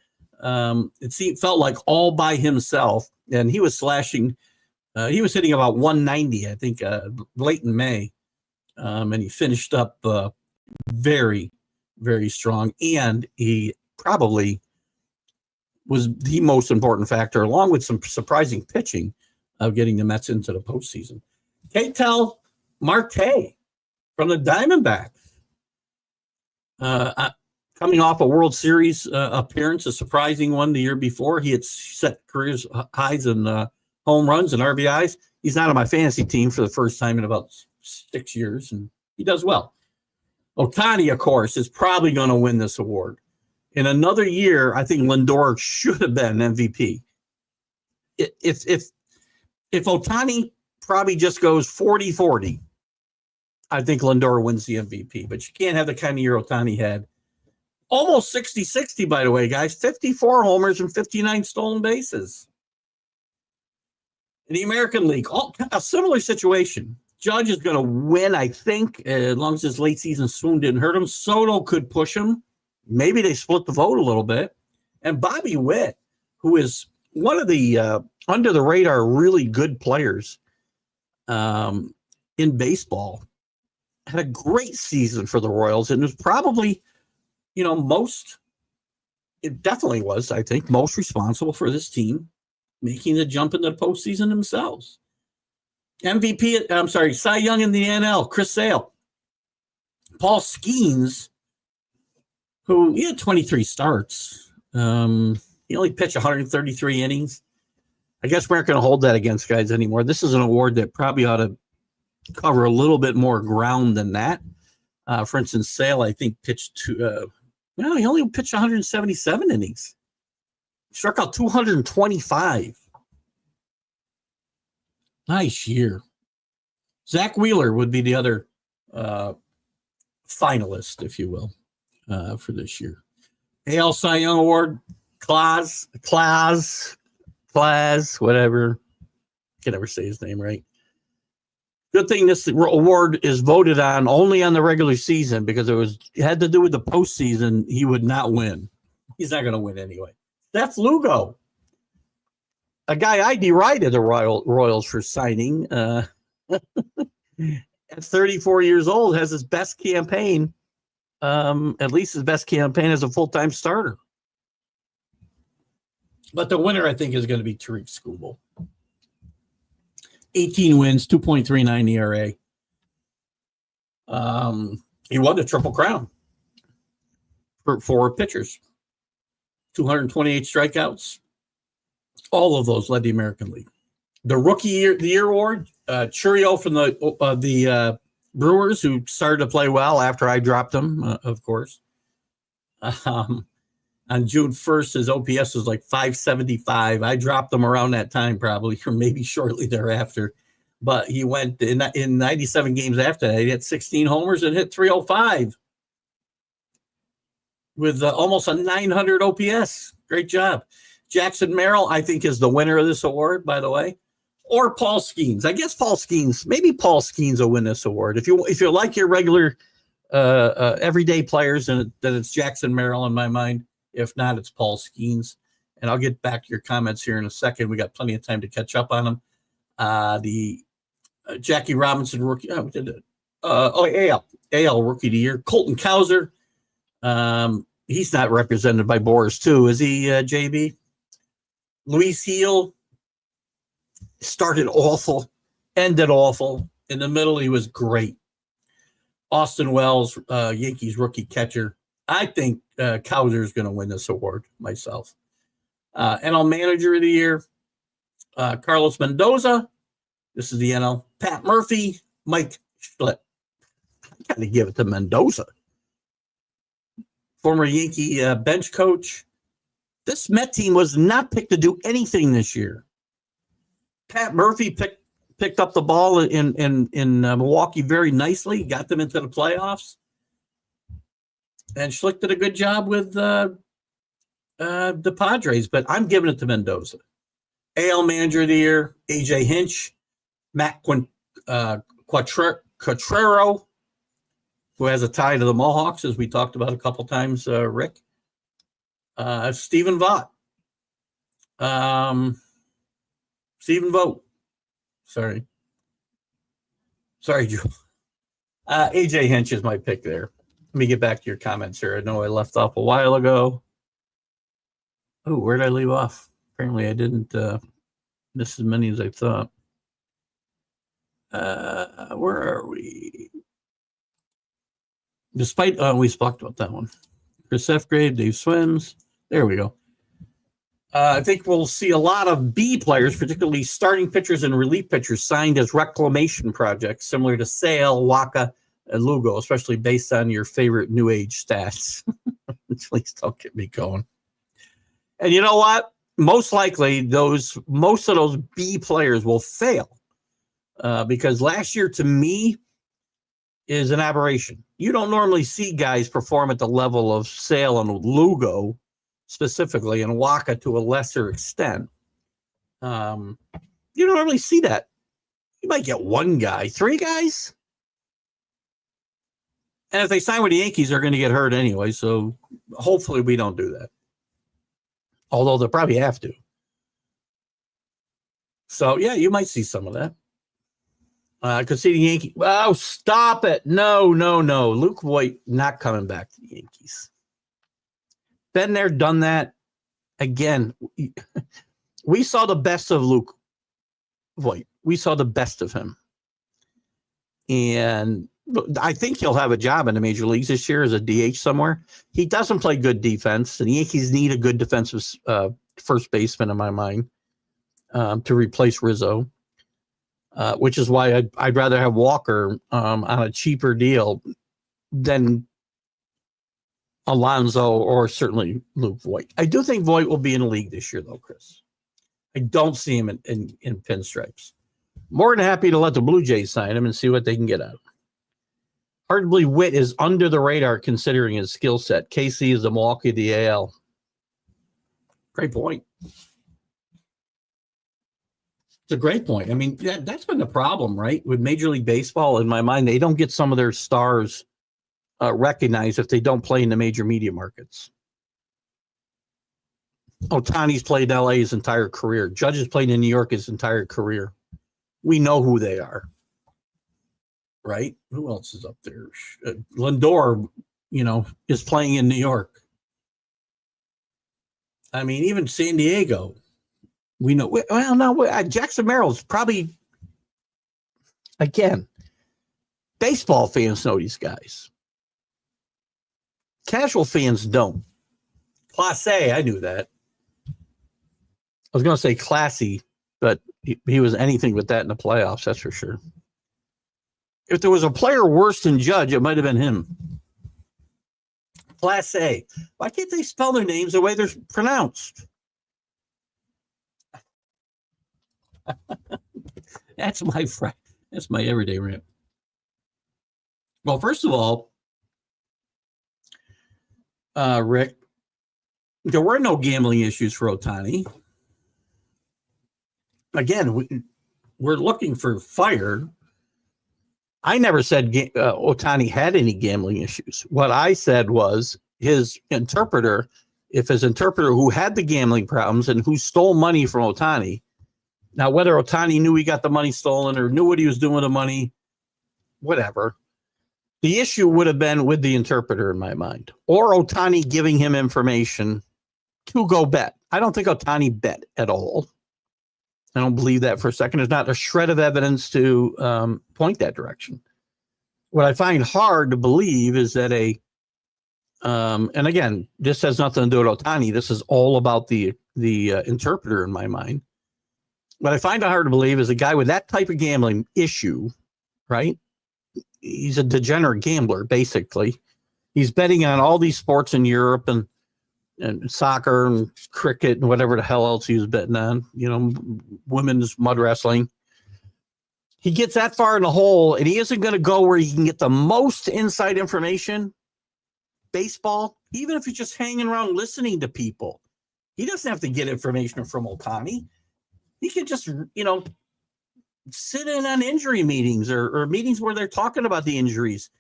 It felt like all by himself, and he was slashing. He was hitting about 190, I think, late in May, and he finished up very, very strong. And he probably was the most important factor, along with some surprising pitching, of getting the Mets into the postseason. Ketel Marte from the Diamondbacks. Coming off a World Series appearance, a surprising one the year before. He had set career highs in home runs and RBIs. He's not on my fantasy team for the first time in about 6 years, and he does well. Ohtani, of course, is probably going to win this award. In another year, I think Lindor should have been MVP. If Ohtani probably just goes 40-40, I think Lindor wins the MVP. But you can't have the kind of year Ohtani had. Almost 60-60, by the way, guys. 54 homers and 59 stolen bases. In the American League, a similar situation. Judge is going to win, I think, as long as his late season swoon didn't hurt him. Soto could push him. Maybe they split the vote a little bit. And Bobby Witt, who is one of the under-the-radar really good players in baseball, had a great season for the Royals and was probably, it definitely was, I think, most responsible for this team making the jump into the postseason themselves. Cy Young in the NL, Chris Sale. Paul Skeens, who he had 23 starts. He only pitched 133 innings. I guess we aren't going to hold that against guys anymore. This is an award that probably ought to cover a little bit more ground than that. For instance, Sale, I think, pitched he only pitched 177 innings. Struck out 225. Nice year. Zach Wheeler would be the other finalist, if you will, for this year. AL Cy Young Award, Claus, whatever. I can never say his name right. Good thing this award is voted on only on the regular season, because it had to do with the postseason. He would not win. He's not going to win anyway. That's Lugo, a guy I derided the Royals for signing. At 34 years old, has his best campaign, at least his best campaign as a full-time starter. But the winner, I think, is going to be Tariq Skubal. 18 wins, 2.39 ERA. He won the Triple Crown for 4 pitchers. 228 strikeouts. All of those led the American League. The Rookie of the Year award, Churio from the Brewers, who started to play well after I dropped him, of course. On June 1st, his OPS was like 575. I dropped him around that time, probably, or maybe shortly thereafter. But he went in 97 games after that. He had 16 homers and hit 305 with almost a 900 OPS. Great job. Jackson Merrill, I think, is the winner of this award, by the way. Or Paul Skeens. I guess maybe Paul Skeens will win this award. If you like your regular everyday players, then it's Jackson Merrill in my mind. If not, it's Paul Skeens. And I'll get back to your comments here in a second. We got plenty of time to catch up on them. The Jackie Robinson rookie. AL Rookie of the Year. Colton Cowser. He's not represented by Boris, too, is he, JB? Luis Heel started awful, ended awful. In the middle, he was great. Austin Wells, Yankees rookie catcher. I think Cowser is going to win this award myself. NL Manager of the Year, Carlos Mendoza. This is the NL. Pat Murphy, Mike Schlitt. I got to give it to Mendoza. Former Yankee bench coach. This Met team was not picked to do anything this year. Pat Murphy picked up the ball in Milwaukee very nicely, got them into the playoffs. And Schlick did a good job with the Padres, but I'm giving it to Mendoza. AL Manager of the Year, AJ Hinch, Matt Quattrero, who has a tie to the Mohawks, as we talked about a couple times, Rick. Stephen Vaught. Stephen Vogt. Sorry, Joe. AJ Hinch is my pick there. Let me get back to your comments here. I know I left off a while ago. Oh, where did I leave off? Apparently I didn't miss as many as I thought. Where are we? Despite, we talked about that one. Chris Fgrave, Dave Swims. There we go. I think we'll see a lot of B players, particularly starting pitchers and relief pitchers, signed as reclamation projects, similar to Sale, Waka, and Lugo, especially based on your favorite new age stats. Please don't get me going. And you know what? Most likely, most of those B players will fail because last year, to me, is an aberration. You don't normally see guys perform at the level of Sale and Lugo, specifically, and Waka to a lesser extent. You don't normally see that. You might get one guy, 3 guys. And if they sign with the Yankees, they're going to get hurt anyway. So hopefully we don't do that. Although they'll probably have to. So, yeah, you might see some of that. I could see the Yankees. Oh, stop it. No. Luke Voit not coming back to the Yankees. Been there, done that. Again, we saw the best of Luke Voit. We saw the best of him. And I think he'll have a job in the major leagues this year as a DH somewhere. He doesn't play good defense, and the Yankees need a good defensive first baseman, in my mind, to replace Rizzo, which is why I'd rather have Walker on a cheaper deal than Alonso or certainly Luke Voit. I do think Voit will be in the league this year, though, Chris. I don't see him in pinstripes. More than happy to let the Blue Jays sign him and see what they can get out of him. Hard to believe Witt is under the radar considering his skill set. KC is the Milwaukee of the AL. Great point. It's a great point. I mean, that's been the problem, right? With Major League Baseball, in my mind, they don't get some of their stars recognized if they don't play in the major media markets. Ohtani's played in LA his entire career. Judge has played in New York his entire career. We know who they are. Right? Who else is up there? Lindor, is playing in New York. I mean, even San Diego. We know. Well, no, Jackson Merrill's probably, again, baseball fans know these guys. Casual fans don't. Class A, I knew that. I was going to say classy, but he was anything but that in the playoffs, that's for sure. If there was a player worse than Judge, it might have been him. Class A. Why can't they spell their names the way they're pronounced? That's my everyday rant. Well, first of all, Rick, there were no gambling issues for Ohtani. Again, we're looking for fire. I never said Ohtani had any gambling issues. What I said was his interpreter, if his interpreter who had the gambling problems and who stole money from Ohtani, now whether Ohtani knew he got the money stolen or knew what he was doing with the money, whatever, the issue would have been with the interpreter in my mind, or Ohtani giving him information to go bet. I don't think Ohtani bet at all. I don't believe that for a second. There's not a shred of evidence to point that direction. What I find hard to believe is that and again, this has nothing to do with Ohtani. This is all about the the interpreter in my mind. What I find it hard to believe is a guy with that type of gambling issue, right? He's a degenerate gambler, basically. He's betting on all these sports in Europe and soccer and cricket and whatever the hell else he was betting on, women's mud wrestling. He gets that far in the hole, and he isn't going to go where he can get the most inside information. Baseball, even if he's just hanging around listening to people, he doesn't have to get information from Ohtani. He can just, sit in on injury meetings or meetings where they're talking about the injuries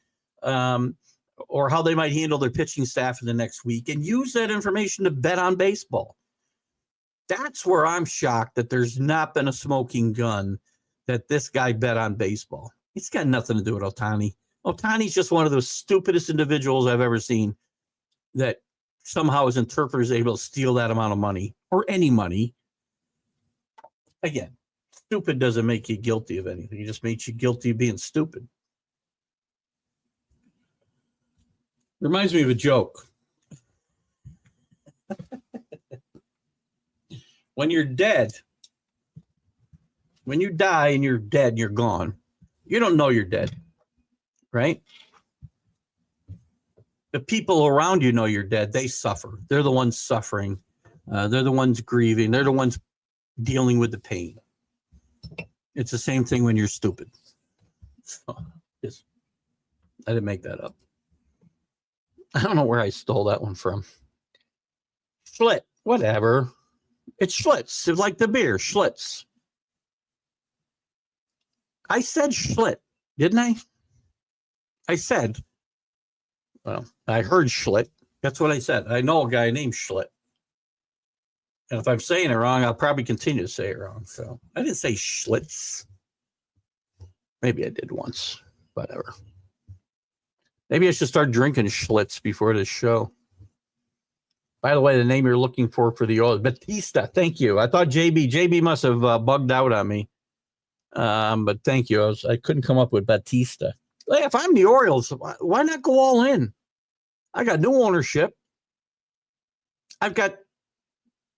or how they might handle their pitching staff in the next week and use that information to bet on baseball. That's where I'm shocked that there's not been a smoking gun that this guy bet on baseball. It's got nothing to do with Ohtani. Ohtani's just one of the stupidest individuals I've ever seen that somehow his interpreter is able to steal that amount of money or any money. Again, stupid doesn't make you guilty of anything. It just makes you guilty of being stupid. Reminds me of a joke. When you're dead, when you die and you're dead and you're gone, you don't know you're dead, right? The people around you know you're dead. They suffer. They're the ones suffering. They're the ones grieving. They're the ones dealing with the pain. It's the same thing when you're stupid. So, yes, I didn't make that up. I don't know where I stole that one from. Schlitz, whatever. It's Schlitz. It's like the beer, Schlitz. I said Schlitz, didn't I? I said, well, I heard Schlitz. That's what I said. I know a guy named Schlitz. And if I'm saying it wrong, I'll probably continue to say it wrong. So I didn't say Schlitz. Maybe I did once. Whatever. Maybe I should start drinking Schlitz before this show. By the way, the name you're looking for the oil, Batista. Thank you. I thought JB must have bugged out on me. But thank you. I couldn't come up with Batista. Hey, if I'm the Orioles, why not go all in? I got new ownership. I've got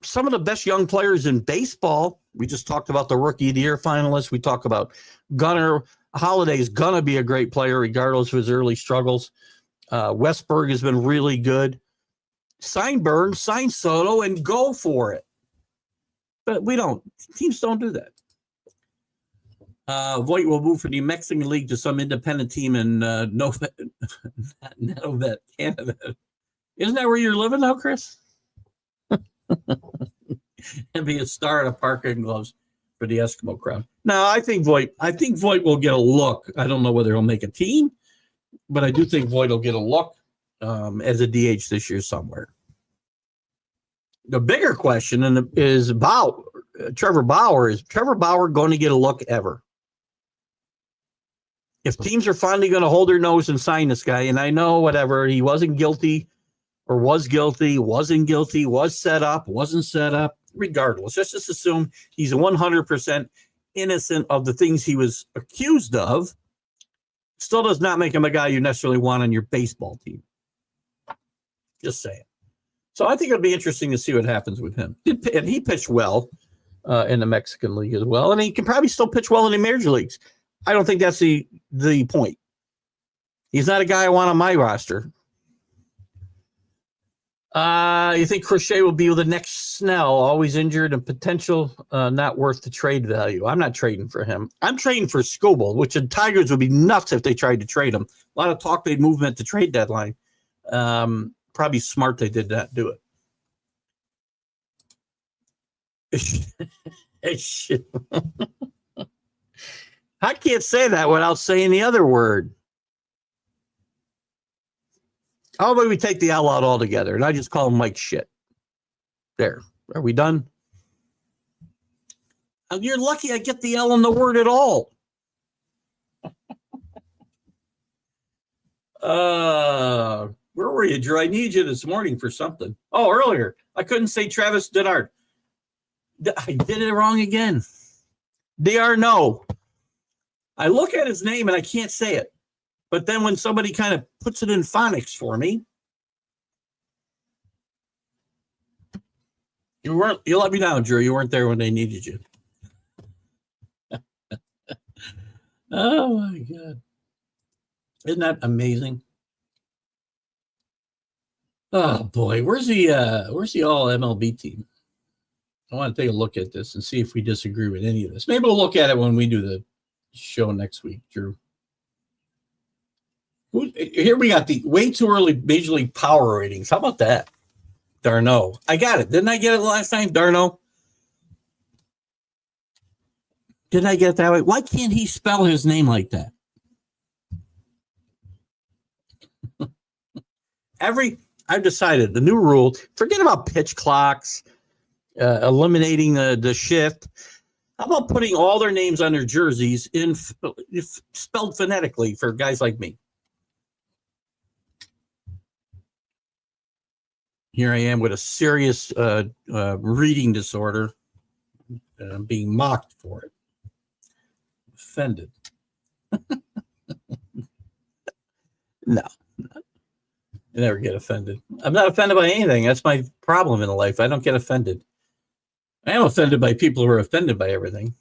some of the best young players in baseball. We just talked about the Rookie of the Year finalists. We talk about Gunnar. Holiday's going to be a great player regardless of his early struggles. Westberg has been really good. Sign Burns, sign Soto, and go for it. But we don't. Teams don't do that. Voigt will move from the Mexican League to some independent team in Novet, Canada. Isn't that where you're living now, Chris? And be a star at a parking gloves for the Eskimo crowd. No, I think Voigt will get a look. I don't know whether he'll make a team, but I do think Voigt will get a look as a DH this year somewhere. The bigger question is about Trevor Bauer. Is Trevor Bauer going to get a look ever? If teams are finally going to hold their nose and sign this guy, and I know whatever, he wasn't guilty or was guilty, wasn't guilty, was set up, wasn't set up, regardless, just assume he's 100% innocent of the things he was accused of, still does not make him a guy you necessarily want on your baseball team. Just saying. So I think it'll be interesting to see what happens with him. And he pitched well in the Mexican League as well, and he can probably still pitch well in the major leagues. I don't think that's the point. He's not a guy I want on my roster. You think Crochet will be the next Snell, always injured and potential not worth the trade value? I'm not trading for him. I'm trading for Skubal, which the Tigers would be nuts if they tried to trade him. A lot of talk they'd move him at the trade deadline. Probably smart they did not do it. I can't say that without saying the other word. How about we take the L out altogether and I just call him Mike shit? There. Are we done? You're lucky I get the L in the word at all. Where were you, Drew? I need you this morning for something. Oh, earlier. I couldn't say Travis Denard. I did it wrong again. D'Arnaud. I look at his name and I can't say it. But then when somebody kind of puts it in phonics for me, You let me down, Drew. You weren't there when they needed you. Oh my God. Isn't that amazing? Oh boy, where's the all MLB team? I want to take a look at this and see if we disagree with any of this. Maybe we'll look at it when we do the show next week, Drew. Here we got the way too early Major League Power ratings. How about that? Darno. I got it. Didn't I get it last time? Darno. Didn't I get it that way? Why can't he spell his name like that? I've decided the new rule, forget about pitch clocks, eliminating the shift. How about putting all their names on their jerseys spelled phonetically for guys like me? Here I am with a serious reading disorder, and I'm being mocked for it. Offended. No. I never get offended. I'm not offended by anything. That's my problem in life. I don't get offended. I am offended by people who are offended by everything.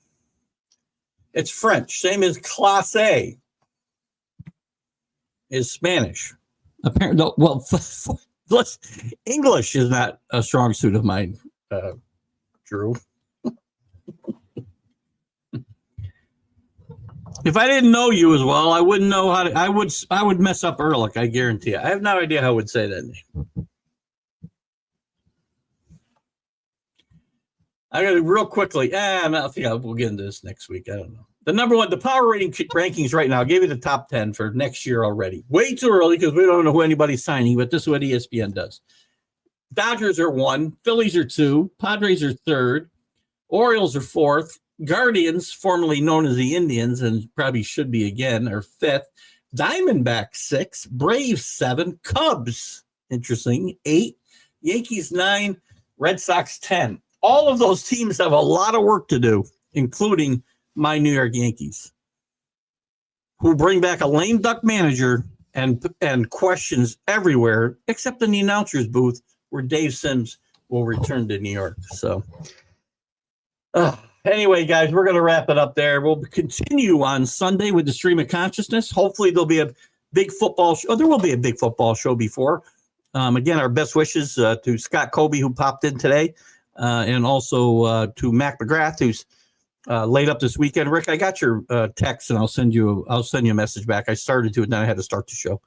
It's French. Same as classe is Spanish. Apparently, well, English is not a strong suit of mine, Drew. If I didn't know you as well, I wouldn't know how to. I would mess up Ehrlich. I guarantee you. I have no idea how I would say that name. I got to real quickly. I think we'll get into this next week. I don't know. The number one, the power rating rankings right now. I'll give you the top 10 for next year already. Way too early because we don't know who anybody's signing, but this is what ESPN does. Dodgers are 1, Phillies are 2, Padres are 3rd, Orioles are 4th, Guardians, formerly known as the Indians, and probably should be again, are 5th. Diamondbacks 6, Braves 7, Cubs, interesting, 8, Yankees 9, Red Sox 10. All of those teams have a lot of work to do, including my New York Yankees, who bring back a lame duck manager and questions everywhere, except in the announcer's booth, where Dave Sims will return to New York. So, anyway, guys, we're going to wrap it up there. We'll continue on Sunday with the Stream of Consciousness. Hopefully there'll be a big football show. There will be a big football show before. Again, our best wishes to Scott Colby, who popped in today, and also to Mac McGrath, who's laid up this weekend. Rick, I got your text, and I'll send you a message back. I started to, and then I had to start the show.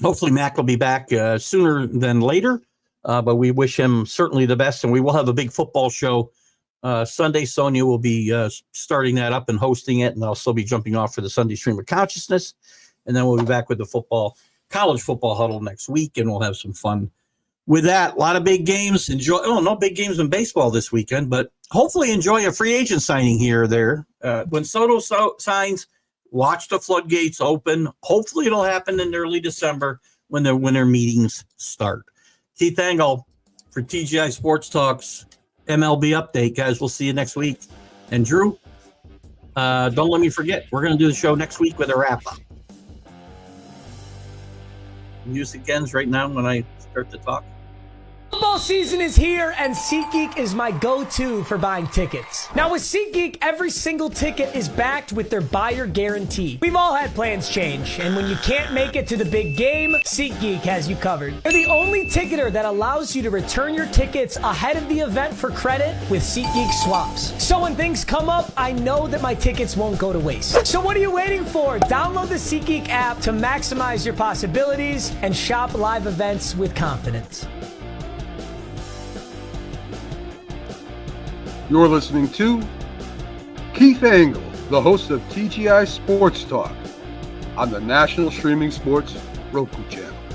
Hopefully Mac will be back sooner than later. But we wish him certainly the best, and we will have a big football show Sunday. Sonia will be starting that up and hosting it, and I'll still be jumping off for the Sunday Stream of Consciousness, and then we'll be back with the college football huddle next week, and we'll have some fun with that. A lot of big games. No big games in baseball this weekend, but hopefully enjoy a free agent signing here or there. When Soto signs, watch the floodgates open. Hopefully it'll happen in early December when their meetings start. Keith Engle for TGI Sports Talks MLB update, guys. We'll see you next week. And Drew, don't let me forget, we're going to do the show next week with a wrap-up. Music ends right now when I start to talk. Football season is here, and SeatGeek is my go-to for buying tickets. Now with SeatGeek, every single ticket is backed with their buyer guarantee. We've all had plans change, and when you can't make it to the big game, SeatGeek has you covered. They're the only ticketer that allows you to return your tickets ahead of the event for credit with SeatGeek swaps. So when things come up, I know that my tickets won't go to waste. So what are you waiting for? Download the SeatGeek app to maximize your possibilities and shop live events with confidence. You're listening to Keith Engle, the host of TGI Sports Talk on the National Streaming Sports Roku channel.